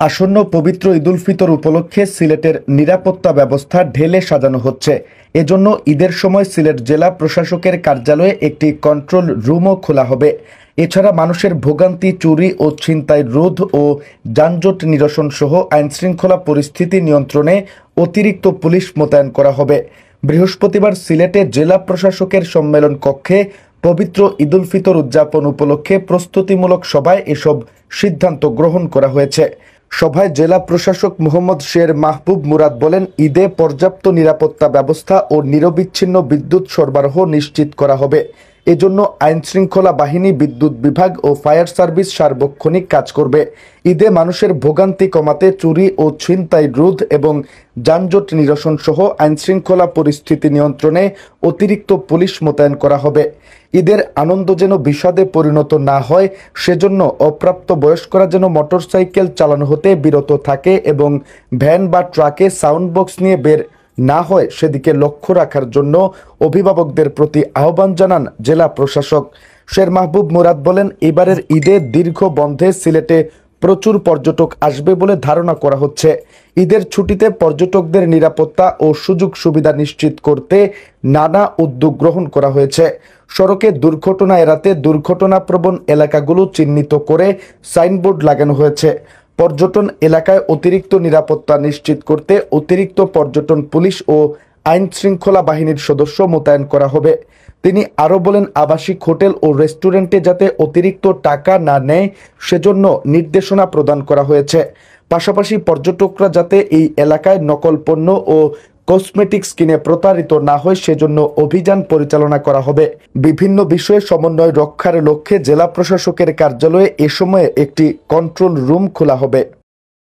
আসন্ন পবিত্র ঈদুল ফিতর উপলক্ষে সিলেটের নিরাপত্তা ব্যবস্থা ঢেলে সাজানো হচ্ছে। এজন্য ঈদের সময় সিলেট জেলা প্রশাসকের কার্যালয়ে একটি কন্ট্রোল রুমও খোলা হবে। এছাড়া মানুষের ভোগান্তি, চুরি ও ছিনতাই রোধ ও যানজট নিরসন সহ আইনশৃঙ্খলা পরিস্থিতি নিয়ন্ত্রণে অতিরিক্ত পুলিশ মোতায়েন করা হবে। বৃহস্পতিবার সিলেটে জেলা প্রশাসকের সম্মেলন কক্ষে পবিত্র ঈদুল ফিতর উদযাপন উপলক্ষে প্রস্তুতিমূলক সভায় এসব সিদ্ধান্ত গ্রহণ করা হয়েছে। সভায় জেলা প্রশাসক মোহাম্মদ শের মাহবুব মুরাদ বলেন, ঈদে পর্যাপ্ত নিরাপত্তা ব্যবস্থা ও নিরবিচ্ছিন্ন বিদ্যুৎ সরবরাহ নিশ্চিত করা হবে। এজন্য আইনশৃঙ্খলা বাহিনী, বিদ্যুৎ বিভাগ ও ফায়ার সার্ভিস সার্বক্ষণিক কাজ করবে। ঈদে মানুষের ভোগান্তি কমাতে চুরি ও ছিনতাই রোধ এবং যানজট নিরসন সহ আইনশৃঙ্খলা পরিস্থিতি নিয়ন্ত্রণে অতিরিক্ত পুলিশ মোতায়েন করা হবে। ঈদের আনন্দ যেন বিষাদে পরিণত না হয়, সেজন্য অপ্রাপ্ত বয়স্করা যেন মোটরসাইকেল চালানো হতে বিরত থাকে এবং ভ্যান বা ট্রাকে সাউন্ড বক্স নিয়ে বের না হয় সেদিকে লক্ষ্য রাখার জন্য অভিভাবকদের প্রতি আহ্বান জানান জেলা প্রশাসক। শের মাহবুব মুরাদ বলেন, এবারের ঈদে দীর্ঘ বন্ধে সিলেটে প্রচুর পর্যটক আসবে বলে ধারণা করা হচ্ছে। ঈদের ছুটিতে পর্যটকদের নিরাপত্তা ও সুযোগ সুবিধা নিশ্চিত করতে নানা উদ্যোগ গ্রহণ করা হয়েছে। সড়কে দুর্ঘটনা এড়াতে দুর্ঘটনাপ্রবণ এলাকাগুলো চিহ্নিত করে সাইনবোর্ড লাগানো হয়েছে। পর্যটন এলাকায় অতিরিক্ত নিরাপত্তা নিশ্চিত করতে অতিরিক্ত পর্যটন পুলিশ ও আইন শৃঙ্খলা বাহিনীর সদস্য মোতায়েন করা হবে। তিনি আরও বলেন, আবাসিক হোটেল ও রেস্টুরেন্টে যাতে অতিরিক্ত টাকা না নেয় সেজন্য নির্দেশনা প্রদান করা হয়েছে। পাশাপাশি পর্যটকরা যাতে এই এলাকায় নকল পণ্য ও কসমেটিক্স কিনে প্রতারিত না হয় সেজন্য অভিযান পরিচালনা করা হবে। বিভিন্ন বিষয়ে সমন্বয় রক্ষার লক্ষ্যে জেলা প্রশাসকের কার্যালয়ে এ সময়ে একটি কন্ট্রোল রুম খোলা হবে।